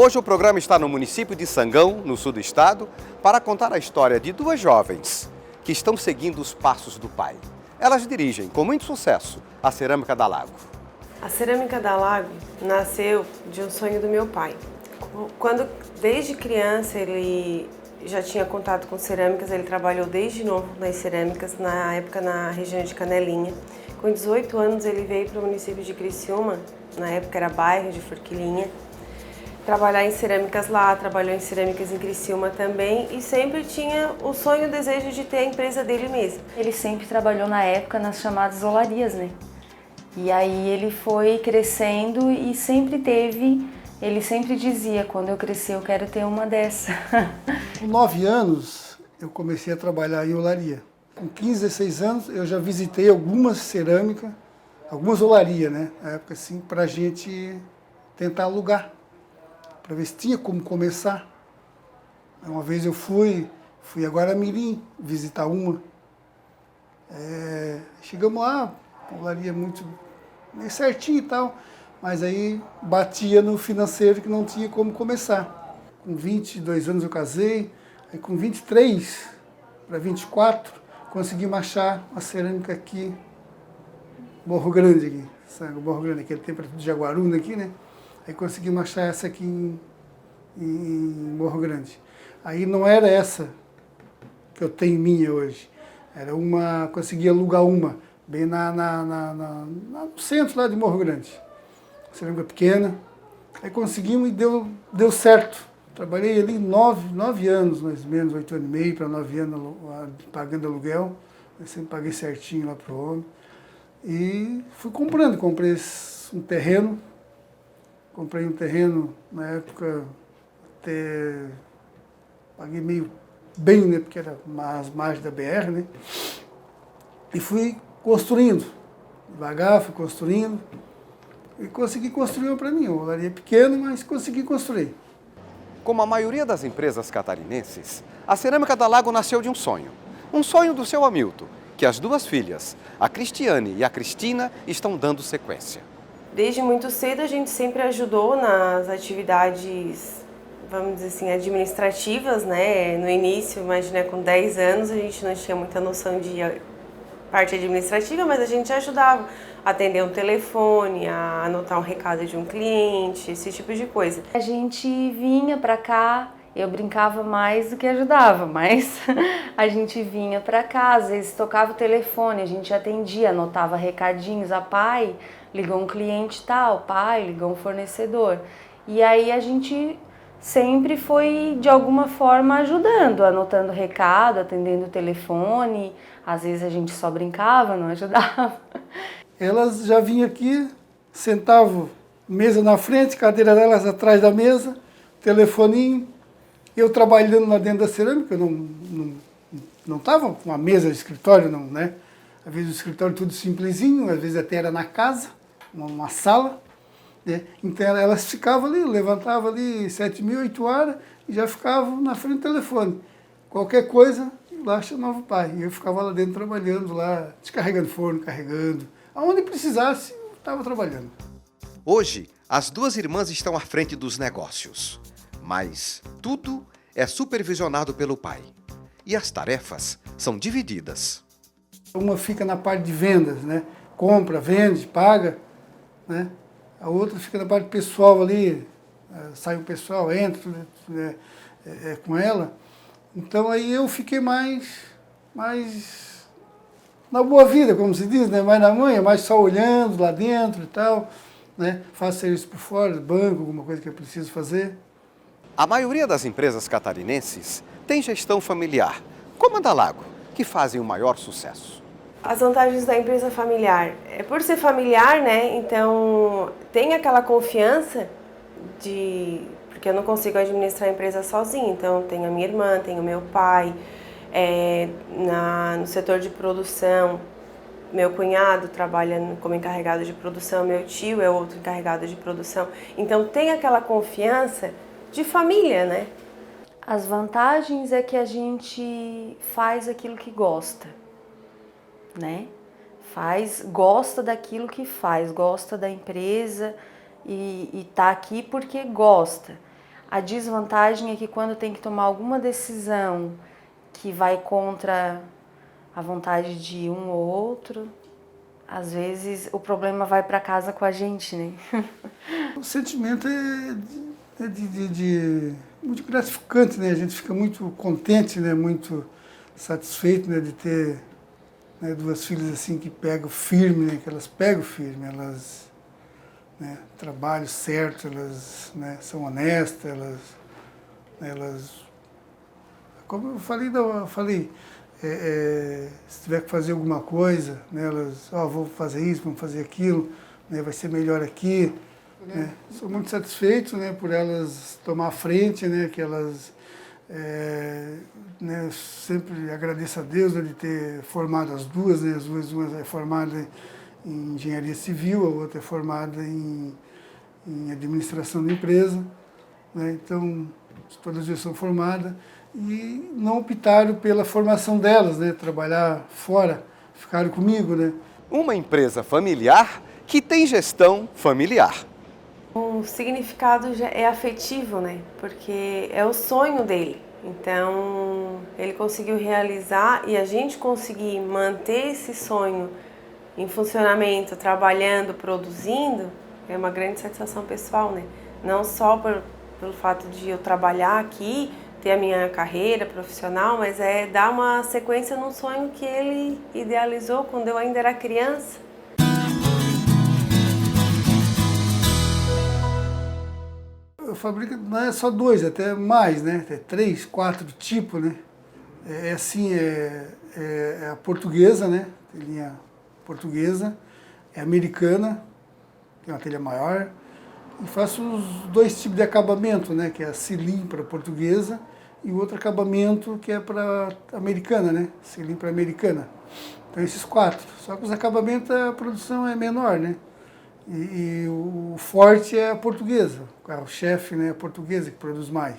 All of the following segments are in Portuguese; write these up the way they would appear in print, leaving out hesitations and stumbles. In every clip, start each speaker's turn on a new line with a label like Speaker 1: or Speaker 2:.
Speaker 1: Hoje o programa está no município de Sangão, no sul do estado, para contar a história de duas jovens que estão seguindo os passos do pai. Elas dirigem, com muito sucesso, a Cerâmica da Lago.
Speaker 2: A Cerâmica da Lago nasceu de um sonho do meu pai. Quando, desde criança, ele já tinha contato com cerâmicas, ele trabalhou desde novo nas cerâmicas, na época na região de Canelinha. Com 18 anos ele veio para o município de Criciúma, na época era bairro de Forquilinha, trabalhar em cerâmicas lá, trabalhou em cerâmicas em Criciúma também e sempre tinha o sonho e o desejo de ter a empresa dele mesmo.
Speaker 3: Ele sempre trabalhou na época nas chamadas olarias, né? E aí ele foi crescendo e sempre teve, ele sempre dizia, quando eu crescer eu quero ter uma dessa.
Speaker 4: Com 9 anos eu comecei a trabalhar em olaria. Com 15, 16 anos eu já visitei algumas cerâmicas, algumas olarias, né? Na época assim, para a gente tentar alugar, para ver se tinha como começar. Uma vez eu fui a Guaramirim visitar uma. Chegamos lá, olaria muito meio certinho e tal, mas aí batia no financeiro que não tinha como começar. Com 22 anos eu casei, aí com 23 para 24 conseguimos achar uma cerâmica aqui, Morro Grande aqui, sabe? Morro Grande, aquele tempo de Jaguaruna aqui, né? Aí conseguimos achar essa aqui em Morro Grande. Aí não era essa que eu tenho minha hoje, era uma, consegui alugar uma, bem no centro lá de Morro Grande. Cerâmica pequena, aí conseguimos e deu certo. Trabalhei ali 9 anos, mais ou menos, 8 anos e meio para 9 anos pagando aluguel. Eu sempre paguei certinho lá pro homem. E fui comprando, comprei um terreno. Comprei um terreno, na época, até paguei meio bem, né, porque era as margens da BR, né. E fui construindo, devagar, fui construindo. E consegui construir uma para mim, uma olaria pequena, mas consegui construir.
Speaker 1: Como a maioria das empresas catarinenses, a Cerâmica da Lago nasceu de um sonho. Um sonho do seu Hamilton, que as duas filhas, a Cristiane e a Cristina, estão dando sequência.
Speaker 2: Desde muito cedo a gente sempre ajudou nas atividades, vamos dizer assim, administrativas, né? No início, imagina, com 10 anos a gente não tinha muita noção de parte administrativa, mas a gente ajudava a atender um telefone, a anotar um recado de um cliente, esse tipo de coisa.
Speaker 3: A gente vinha pra cá, eu brincava mais do que ajudava, mas a gente vinha pra cá, às vezes tocava o telefone, a gente atendia, anotava recadinhos, a pai ligou um cliente tal, pai ligou um fornecedor. E aí a gente sempre foi, de alguma forma, ajudando, anotando recado, atendendo o telefone. Às vezes a gente só brincava, não ajudava.
Speaker 4: Elas já vinham aqui, sentavam, mesa na frente, cadeira delas atrás da mesa, telefoninho. Eu trabalhando lá dentro da cerâmica, eu não estava com uma mesa de escritório, não, né? Às vezes o escritório tudo simplesinho, às vezes até era na casa, uma sala. Né? Então elas ficavam ali, levantavam ali 7h, 8h e já ficavam na frente do telefone. Qualquer coisa, lá chamava o pai. E eu ficava lá dentro trabalhando, lá, descarregando forno, carregando. Aonde precisasse, eu estava trabalhando.
Speaker 1: Hoje, as duas irmãs estão à frente dos negócios, mas tudo é supervisionado pelo pai. E as tarefas são divididas.
Speaker 4: Uma fica na parte de vendas, né? Compra, vende, paga, né? A outra fica na parte pessoal ali, sai o pessoal, entra, né? Com ela. Então aí eu fiquei mais na boa vida, como se diz, né? Mais na manha, mais só olhando lá dentro e tal, né? Faço serviço por fora, banco, alguma coisa que eu preciso fazer.
Speaker 1: A maioria das empresas catarinenses tem gestão familiar, como a da Lago, que fazem o maior sucesso.
Speaker 2: As vantagens da empresa familiar. Por ser familiar, né? Então tem aquela confiança porque eu não consigo administrar a empresa sozinha. Então tenho a minha irmã, tenho meu pai, no setor de produção, meu cunhado trabalha como encarregado de produção, meu tio é outro encarregado de produção. Então tem aquela confiança de família, né?
Speaker 3: As vantagens é que a gente faz aquilo que gosta, né? Gosta daquilo que faz, gosta da empresa e tá aqui porque gosta. A desvantagem é que quando tem que tomar alguma decisão que vai contra a vontade de um ou outro, às vezes o problema vai para casa com a gente, né?
Speaker 4: O sentimento é muito gratificante, né? A gente fica muito contente, né? Muito satisfeito, né? De ter, né, duas filhas assim que pegam firme, né? Que elas pegam firme, elas, né, trabalham certo, elas, né, são honestas, elas, como eu falei, se tiver que fazer alguma coisa, né, elas, vou fazer isso, vamos fazer aquilo, né, vai ser melhor aqui. Né. Sou muito satisfeito, né, por elas tomar a frente, né, que elas, né, sempre agradeço a Deus, né, de ter formado as duas, né, uma é formada em engenharia civil, a outra é formada em administração de empresa, né, então todas já são formadas e não optaram pela formação delas, né, trabalhar fora, ficaram comigo, né.
Speaker 1: Uma empresa familiar que tem gestão familiar.
Speaker 2: O significado já é afetivo, né? Porque é o sonho dele. Então, ele conseguiu realizar e a gente conseguir manter esse sonho em funcionamento, trabalhando, produzindo, é uma grande satisfação pessoal, né? Não só pelo fato de eu trabalhar aqui, ter a minha carreira profissional, mas é dar uma sequência num sonho que ele idealizou quando eu ainda era criança.
Speaker 4: Eu fabrico, não é só dois, até mais, né? Até 3, 4 tipos, né? É a portuguesa, né? Telhinha portuguesa, é americana, que é uma telha maior, e faço os dois tipos de acabamento, né? Que é a selim para portuguesa e o outro acabamento que é para americana, né? Selim para americana. Então esses 4. Só que os acabamentos a produção é menor, né? E o forte é a portuguesa, o chefe, né, é a portuguesa que produz mais.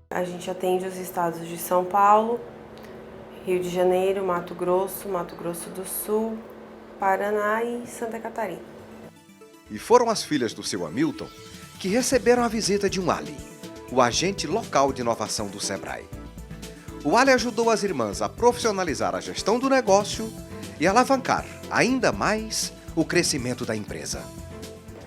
Speaker 2: A gente atende os estados de São Paulo, Rio de Janeiro, Mato Grosso do Sul, Paraná e Santa Catarina.
Speaker 1: E foram as filhas do seu Hamilton que receberam a visita de um Ali, o agente local de inovação do Sebrae. O Ali ajudou as irmãs a profissionalizar a gestão do negócio e alavancar ainda mais o crescimento da empresa.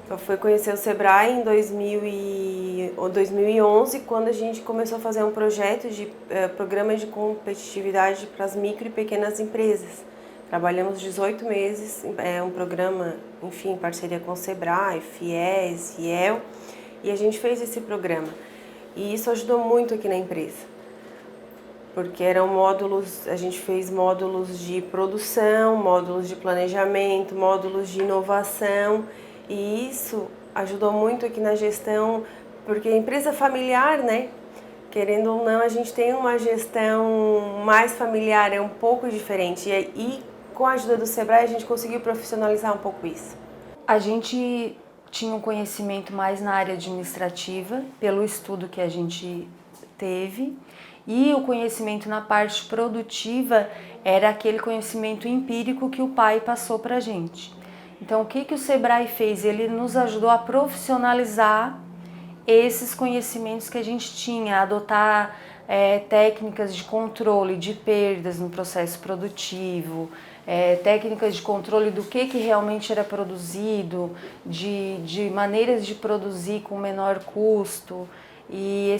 Speaker 2: Eu fui conhecer o Sebrae em 2011, quando a gente começou a fazer um projeto de programa de competitividade para as micro e pequenas empresas. Trabalhamos 18 meses, um programa, enfim, em parceria com o Sebrae, FIES, FIEL, e a gente fez esse programa. E isso ajudou muito aqui na empresa. Porque eram módulos, a gente fez módulos de produção, módulos de planejamento, módulos de inovação, e isso ajudou muito aqui na gestão, porque a empresa familiar, né, querendo ou não, a gente tem uma gestão mais familiar, é um pouco diferente, e com a ajuda do Sebrae a gente conseguiu profissionalizar um pouco isso.
Speaker 3: A gente tinha um conhecimento mais na área administrativa, pelo estudo que a gente teve, e o conhecimento na parte produtiva era aquele conhecimento empírico que o pai passou para a gente. Então, o que o Sebrae fez? Ele nos ajudou a profissionalizar esses conhecimentos que a gente tinha, a adotar técnicas de controle de perdas no processo produtivo, técnicas de controle do que realmente era produzido, de maneiras de produzir com menor custo, e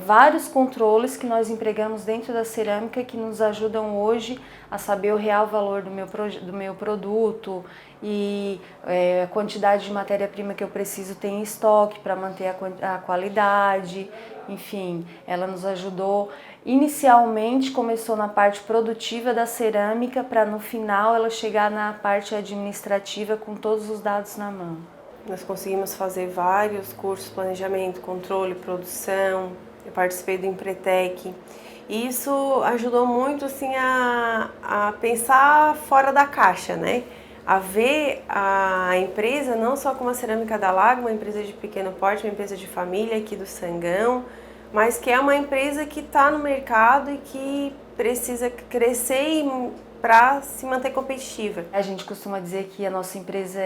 Speaker 3: vários controles que nós empregamos dentro da cerâmica que nos ajudam hoje a saber o real valor do meu produto e a quantidade de matéria-prima que eu preciso ter em estoque para manter a qualidade. Enfim, ela nos ajudou. Inicialmente começou na parte produtiva da cerâmica para no final ela chegar na parte administrativa com todos os dados na mão.
Speaker 2: Nós conseguimos fazer vários cursos, planejamento, controle, produção, eu participei do Empretec. E isso ajudou muito assim, a pensar fora da caixa, né? A ver a empresa não só como a Cerâmica da Lago, uma empresa de pequeno porte, uma empresa de família aqui do Sangão, mas que é uma empresa que está no mercado e que precisa crescer para se manter competitiva.
Speaker 3: A gente costuma dizer que a nossa empresa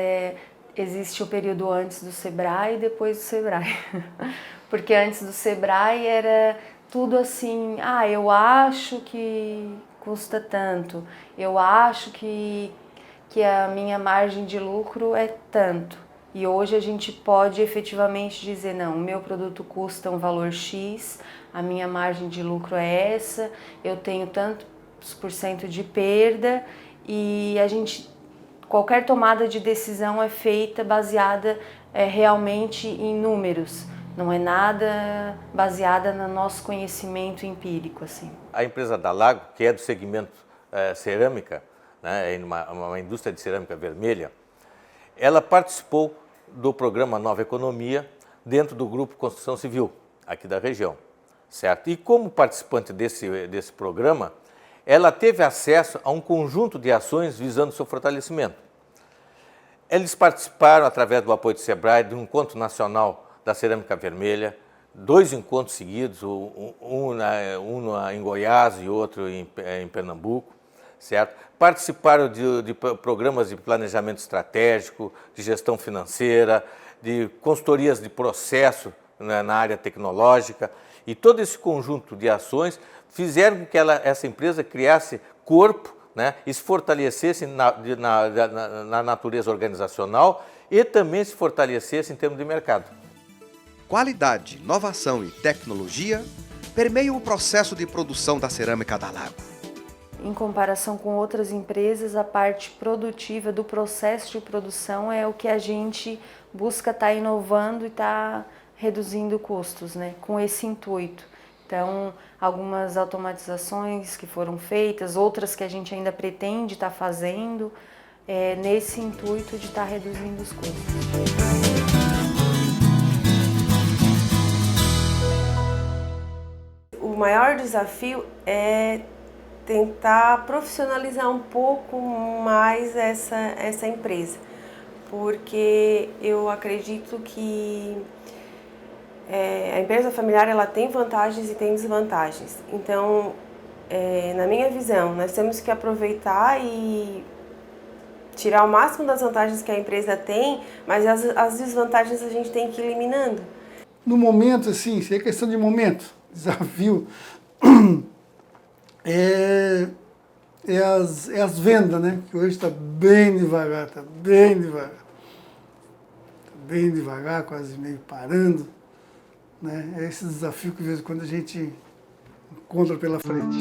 Speaker 3: Existe o período antes do Sebrae e depois do Sebrae. Porque antes do Sebrae era tudo assim, eu acho que custa tanto, eu acho que a minha margem de lucro é tanto. E hoje a gente pode efetivamente dizer, não, o meu produto custa um valor X, a minha margem de lucro é essa, eu tenho tantos % de perda e qualquer tomada de decisão é feita baseada realmente em números, não é nada baseada no nosso conhecimento empírico, assim.
Speaker 5: A empresa da Lago, que é do segmento cerâmica, né, uma indústria de cerâmica vermelha, ela participou do programa Nova Economia dentro do Grupo Construção Civil, aqui da região, certo? E como participante desse programa, ela teve acesso a um conjunto de ações visando seu fortalecimento. Eles participaram, através do apoio do Sebrae, de um encontro nacional da cerâmica vermelha, 2 encontros seguidos, um em Goiás e outro em Pernambuco, certo? Participaram de programas de planejamento estratégico, de gestão financeira, de consultorias de processo, né, na área tecnológica, e todo esse conjunto de ações fizeram com que essa empresa criasse corpo, né, e se fortalecesse na natureza organizacional e também se fortalecesse em termos de mercado.
Speaker 1: Qualidade, inovação e tecnologia permeiam o processo de produção da cerâmica da Lago.
Speaker 3: Em comparação com outras empresas, a parte produtiva do processo de produção é o que a gente busca estar inovando e estar reduzindo custos, né, com esse intuito. Então, algumas automatizações que foram feitas, outras que a gente ainda pretende estar fazendo, nesse intuito de estar reduzindo os custos.
Speaker 2: O maior desafio é tentar profissionalizar um pouco mais essa empresa, porque eu acredito que a empresa familiar ela tem vantagens e tem desvantagens. Então, na minha visão, nós temos que aproveitar e tirar o máximo das vantagens que a empresa tem, mas as desvantagens a gente tem que ir eliminando.
Speaker 4: No momento, assim, isso é questão de momento, desafio, é as vendas, né? Que hoje está bem devagar, quase meio parando, né? É esse desafio que de vez em quando a gente encontra pela frente.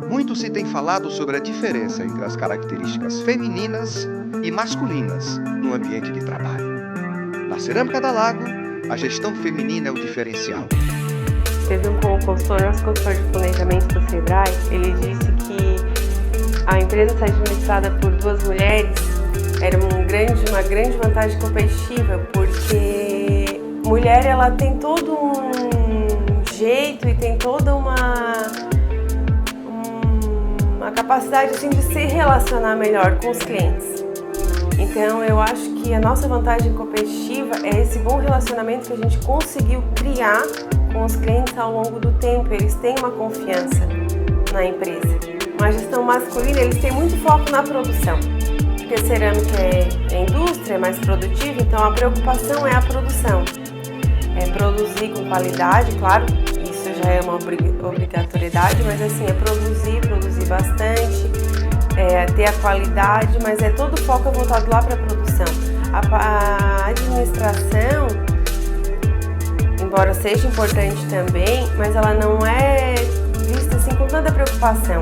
Speaker 1: Muito se tem falado sobre a diferença entre as características femininas e masculinas no ambiente de trabalho. Na Cerâmica da Lago, a gestão feminina é o diferencial.
Speaker 2: Teve nosso consultor de planejamento do Sebrae, ele disse que a empresa ser administrada por 2 mulheres era uma grande vantagem competitiva, porque mulher ela tem todo um jeito e tem toda uma capacidade assim, de se relacionar melhor com os clientes. Então eu acho que a nossa vantagem competitiva é esse bom relacionamento que a gente conseguiu criar com os clientes ao longo do tempo. Eles têm uma confiança na empresa. Uma gestão masculina, eles têm muito foco na produção, porque cerâmica é indústria, é mais produtiva, então a preocupação é a produção. É produzir com qualidade, claro, isso já é uma obrigatoriedade, mas assim, é produzir bastante, ter a qualidade, mas todo o foco é voltado lá para a produção. A administração, embora seja importante também, mas ela não é vista assim com tanta preocupação.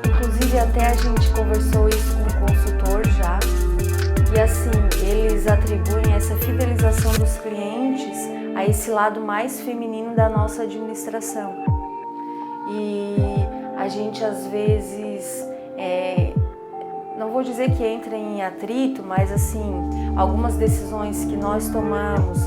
Speaker 3: Inclusive até a gente conversou isso com o consultor já, e assim, eles atribuem essa fidelização dos clientes a esse lado mais feminino da nossa administração. E a gente às vezes, não vou dizer que entra em atrito, mas assim, algumas decisões que nós tomamos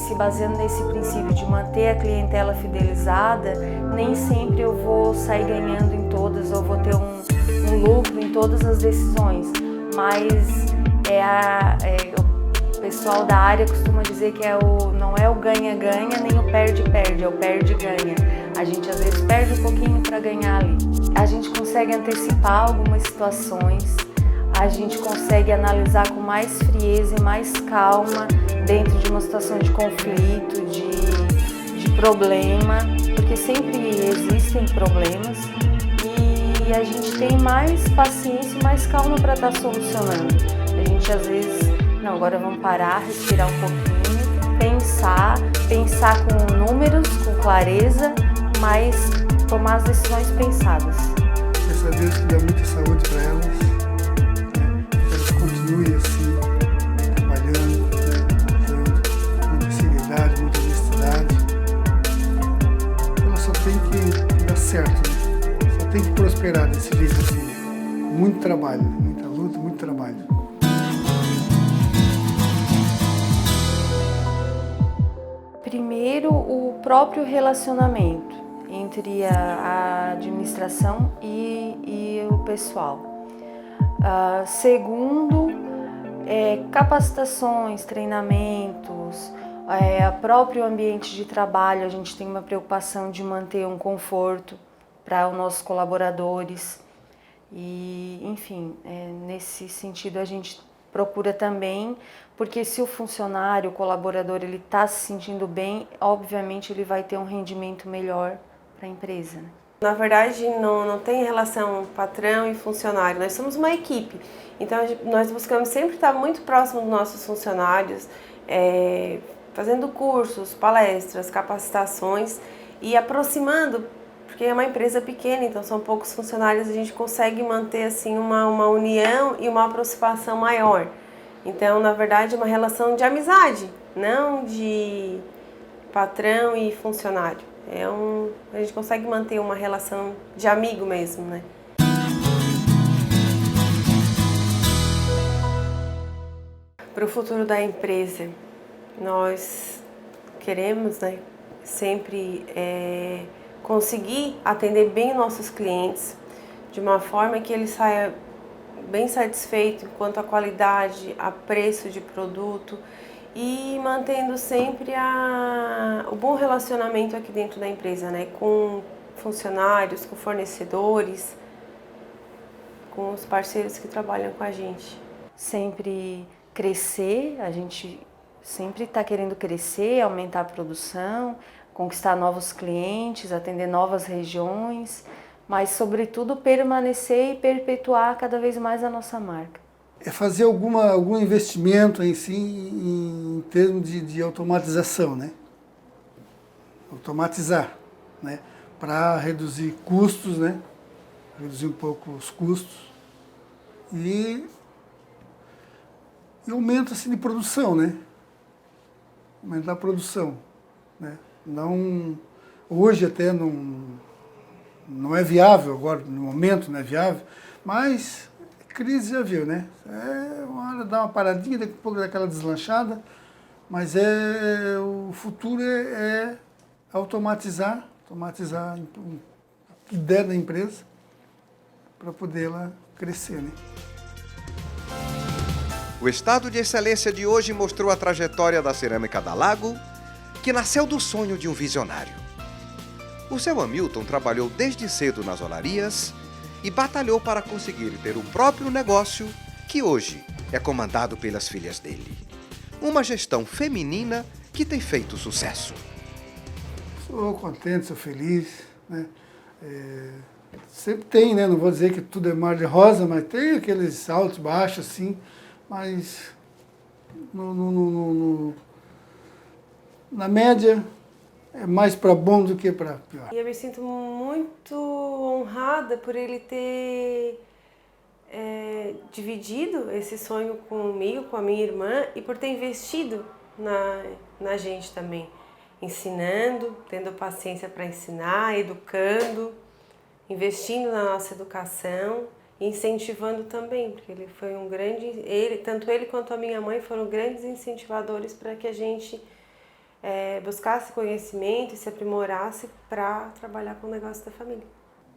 Speaker 3: se baseando nesse princípio de manter a clientela fidelizada, nem sempre eu vou sair ganhando em todas ou vou ter um lucro em todas as decisões, mas o pessoal da área costuma dizer que não é o ganha-ganha nem o perde-perde, é o perde-ganha. A gente às vezes perde um pouquinho para ganhar ali. A gente consegue antecipar algumas situações, a gente consegue analisar com mais frieza e mais calma dentro de uma situação de conflito, de problema, porque sempre existem problemas e a gente tem mais paciência e mais calma para estar solucionando. A gente às vezes, não, agora vamos parar, respirar um pouquinho, pensar com números, com clareza, mas tomar as decisões pensadas.
Speaker 4: Peço a Deus que dê muita saúde para elas, né? Que elas continuem assim, trabalhando, né? Com muita seriedade, muita honestidade. Elas só tem que dar certo, né? Só tem que prosperar desse jeito assim. Muito trabalho, muita luta, muito trabalho.
Speaker 3: Primeiro, o próprio relacionamento entre a administração e o pessoal. Segundo, capacitações, treinamentos, o próprio ambiente de trabalho. A gente tem uma preocupação de manter um conforto para os nossos colaboradores e, enfim, nesse sentido a gente procura também, porque se o funcionário, o colaborador, ele está se sentindo bem, obviamente ele vai ter um rendimento melhor para a empresa, né?
Speaker 2: Na verdade, não tem relação patrão e funcionário, nós somos uma equipe. Então, nós buscamos sempre estar muito próximo dos nossos funcionários, fazendo cursos, palestras, capacitações e aproximando, porque é uma empresa pequena, então são poucos funcionários, a gente consegue manter assim uma união e uma aproximação maior. Então, na verdade, é uma relação de amizade, não de patrão e funcionário. A gente consegue manter uma relação de amigo mesmo, né? Para o futuro da empresa, nós queremos, né, sempre conseguir atender bem nossos clientes de uma forma que ele saia bem satisfeito quanto à qualidade, a preço de produto e mantendo sempre o bom relacionamento aqui dentro da empresa, né, com funcionários, com fornecedores, com os parceiros que trabalham com a gente.
Speaker 3: Sempre crescer, a gente sempre está querendo crescer, aumentar a produção, conquistar novos clientes, atender novas regiões, mas sobretudo permanecer e perpetuar cada vez mais a nossa marca.
Speaker 4: É fazer algum investimento em si em termos de automatização, né? Automatizar, né? Para reduzir custos, né? Reduzir um pouco os custos e aumento assim, de produção, né? Aumentar a produção, né? Não, hoje até não é viável, agora no momento não é viável, mas crise já viu, né? Uma hora dá uma paradinha, daqui a pouco dá aquela deslanchada, mas o futuro é automatizar o que der da empresa para poder ela crescer, né?
Speaker 1: O estado de excelência de hoje mostrou a trajetória da Cerâmica da Lago, que nasceu do sonho de um visionário. O seu Hamilton trabalhou desde cedo nas olarias e batalhou para conseguir ter o próprio negócio, que hoje é comandado pelas filhas dele. Uma gestão feminina que tem feito sucesso.
Speaker 4: Sou contente, sou feliz, né? Sempre tem, né? Não vou dizer que tudo é mar de rosa, mas tem aqueles altos e baixos, assim, mas na média é mais para bom do que para pior.
Speaker 2: E eu me sinto muito honrada por ele ter dividido esse sonho comigo, com a minha irmã, e por ter investido na gente também, ensinando, tendo paciência para ensinar, educando, investindo na nossa educação e incentivando também, porque ele foi tanto ele quanto a minha mãe foram grandes incentivadores para que a gente buscasse conhecimento e se aprimorasse para trabalhar com o negócio da família.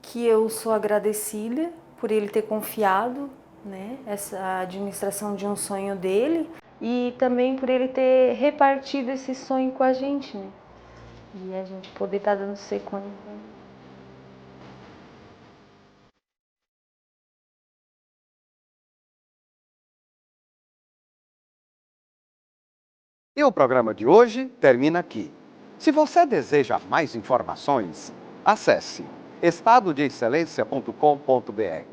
Speaker 3: Que eu sou agradecida por ele ter confiado, né, essa administração de um sonho dele e também por ele ter repartido esse sonho com a gente, né? E a gente poder estar dando sequência.
Speaker 1: E o programa de hoje termina aqui. Se você deseja mais informações, acesse estadodeexcelência.com.br.